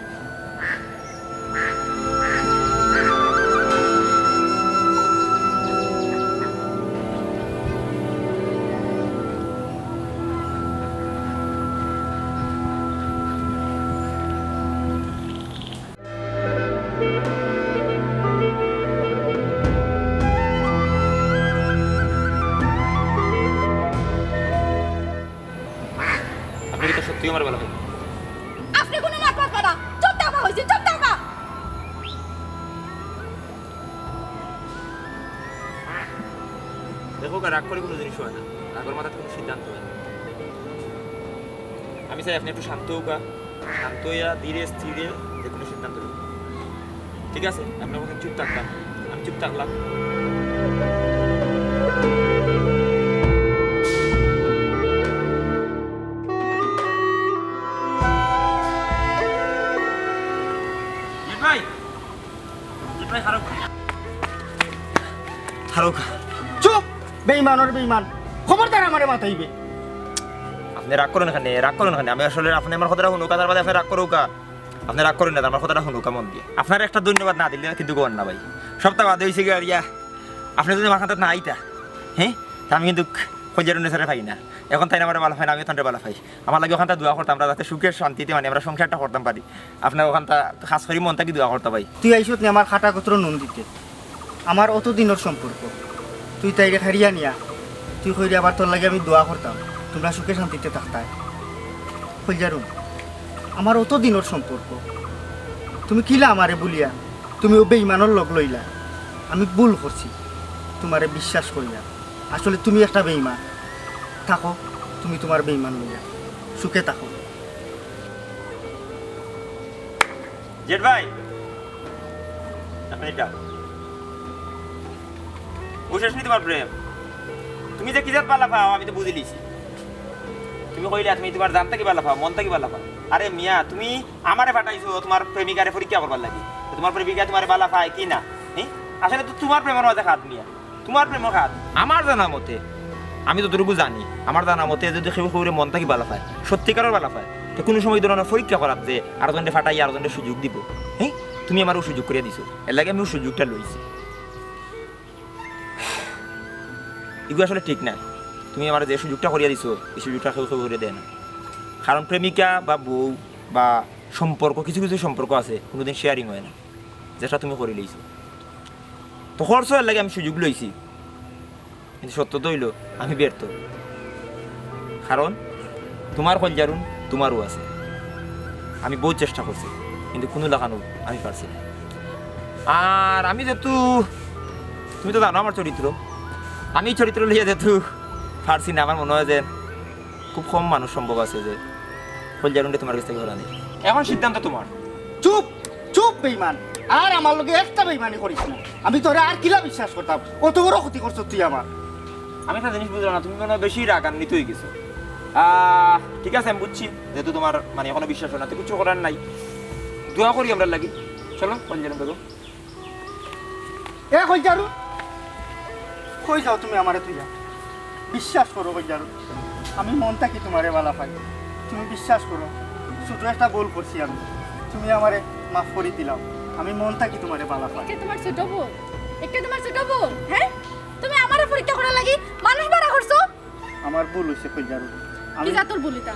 দেখো রাগ করে কোনো জিনিস হয় না, রাগের মাথায় কোনো সিদ্ধান্ত হয় না। আমি চাই আপনি একটু শান্ত হোক, শান্ত হইয়া ধীরে স্থিরে যে কোনো সিদ্ধান্ত নেব। ঠিক আছে, আপনার কথা চুপ থাকলাম, আমি চুপ থাকলাম। ভাই ভাই খারাপ খারাপ চুপ বেঈমানের বেঈমান খবরদার আমারে মাথাইবে আপনি রাগ করেন এখানে, রাগ করেন এখানে। আমি আসলে আপনি আমার কথাটা শুনুকা, তার বাদে আপনি রাগ করুকা। আপনি রাগ করেন না, আমার কথাটা শুনুকা মন দিয়ে। আপনার একটা ধন্যবাদ না দিলে কিন্তু গোয়ান না ভাই। সপ্তাহ বাদ হয়েছে গিয়ে ইয়া আপনি যদি আমার হাতে না আইতা, হ্যাঁ, তা আমি কিন্তু খোঁজার অনুসারে পাই না। এখন তাই আমার ভালো পাই না, আমি ওখানটা ভালো পাই। আমার লাগে ওখানটা দোয়া করতাম, আমরা যাতে সুখের শান্তিতে মানে আমরা সংসারটা করতাম পারি। আপনার ওখানটা খাস করি মন থাকি দোয়া করতে ভাই। তুই আইসত নি আমার খাটা কত্র নুন দিতে, আমার অত দিনের সম্পর্ক, তুই তাইরে হারিয়া নিয়া তুই কইরে আবার তোর লাগে আমি দোয়া করতাম তোমরা সুখে শান্তিতে থাকতায়। কইজারুন আমার অত দিনের সম্পর্ক, তুমি কিলা আমারে বলিয়া তুমি ও বেঈমানের লগ লইলা। আমি ভুল করছি তোমারে বিশ্বাস করিয়া, আসলে তুমি একটা বেঈমান। থাকো তুমি তোমার বেঈমান লইয়া সুখে থাকো। জেঠ ভাই আপনি এটা বুঝেছ নি তোমার প্রেম, তুমি যে কি জাত পালা পাও আমি তো বুঝে লিছি। তুমি কইলে তুমি তোমার জানতা কি পালা পাও, মনটা কি পালা পাও। আরে মিয়া তুমি আমারে পাঠাইছো তোমার প্রেমিকারে পরীক্ষা করবার লাগি, তোমার প্রেমিকা তোমার বালা পায় কি না? হ্যাঁ, আসলে তো তোমার প্রেমের মাঝে খাত মিয়া, তোমার প্রেমের খাত। আমার জানা মতে, আমি তো তোরকু জানি, আমার জানা মতে যদি কেউ কেউ মনটা কি বালা পায়, সত্যিকারের বালা পায়, তো কোনো সময় ধরনের পরীক্ষা করার যে আরেকজনকে ফাটাই আরেকজনকে সুযোগ দিব। হ্যাঁ, তুমি আমারও সুযোগ করে দিছো, এর লাগে আমি সুযোগটা লইছি। এগুলো আসলে ঠিক না। তুমি আমার যে সুযোগটা করিয়া দিছো এই সুযোগটা কেউ কেউ করে দেয় না। কারণ প্রেমিকা বা বউ বা সম্পর্ক, কিছু কিছু সম্পর্ক আছে কোনোদিন শেয়ারিং হয় না, যেটা তুমি করে লইছো। তো খরচ এর লাগে আমি সুযোগ লইছি, কিন্তু সত্য তো হইল আমি ব্যর্থ। কারণ তোমার কলজারুন তোমারও আছে, আমি বহুত চেষ্টা করছি কিন্তু কোনো লাগানো আমি পারছি না। আর আমি যেহেতু তুমি তো জানো আমার চরিত্র, আমি চরিত্র লিয়ে যেহেতু পারছি না, আমার মনে হয় যে খুব কম মানুষ সম্ভব আছে যে কলজারুনটা তোমার কাছ থেকে হরানি। এখন সিদ্ধান্ত তোমার। চুপ চুপ বেঈমান, আর আমার লগে একটা বেঈমানি করিস না। আমি তোরে আর কিলা বিশ্বাস করতাম, কত বড় ক্ষতি করছ তুই আমার। আমি একটা জিনিস বুঝলাম না, তুমি মনে হয় বেশি রাগান্বিত হয়ে গেছো। ঠিক আছে আমি বুঝছি, যেহেতু তোমার মানে এখনো বিশ্বাস হয় না, তো কিছু করার নাই, দোয়া করি আমরা লাগি। চলো কলজারুন বেগম। এ কইজারু কই যাও তুমি আমারে তুই বিশ্বাস করো কইজারু, আমি মনটা কি তোমারে বালা পাই, তুমি বিশ্বাস করো। ছোট একটা ভুল করছি আমি, তুমি আমারে মাফ করে দিলাও, আমি মনটা কি তোমারে বালা পাই। একটা তোমার ছোট বোন, একটা তোমার ছোট বোন, হ্যাঁ? তুমি আমারে পরীক্ষা করার লাগি মানুষ বাড়া করছো। আমার ভুল হইছে কইজারু, কি আমি জাতর বলিতা?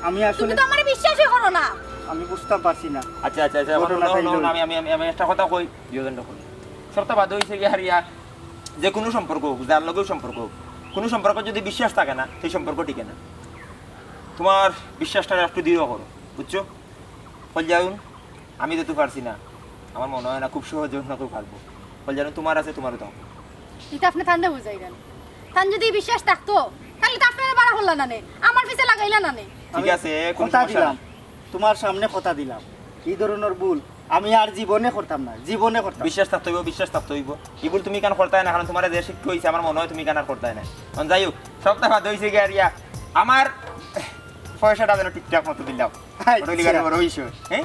আমি আসলে তুমি তো আমারে বিশ্বাসই করো না। আমি বুঝতে পারছি না। আচ্ছা আচ্ছা আচ্ছা, ঘটনাটা আমি হইলো- আমি আমি আমি একটা কথা কই, দুজনটা কই। সপ্তাহ বাদ হয়েছে কি হারিয়া যে কোনো সম্পর্ক হোক, যার লগেও সম্পর্ক হোক, কোনো সম্পর্ক যদি বিশ্বাস থাকে না সেই সম্পর্ক টিকে না। তোমার বিশ্বাসটা একটু দৃঢ় করো, বুঝছো? কলজারুন আমি যেতে পারছি না, আমার মনে হয় না খুব সহজে অন্য কেউ পারবো। কলজারুন তোমার আছে, তোমারও দাও। এটা আপনি ঠান্ডা বুঝাইলেন। তান যদি বিশ্বাস থাকতো তাহলে তো আপনারা বাড়া হল্লা না নে, আমার পিছে লাগাইলা না নে। ঠিক আমি আছে, কোনো কথা সমস্যা দিলাম, নাই। তোমার সামনে কথা দিলাম, এই ধরনের ভুল আমি আর জীবনে করতাম না, জীবনে করতাম না। বিশ্বাস থাকতে হইব, বিশ্বাস থাকতে হইব। এগুলো তুমি কেন করতে না, কারণ তোমার যে শিক্ষা হয়েছে আমার মনে হয় তুমি কেন আর করতে না। যাই হোক, সপ্তাহ বাদ হয়েছে গিয়ে আরিয়া আমার পয়সাটা যেন ঠিকঠাক মতো দিলাম, আচ্ছা। হ্যাঁ।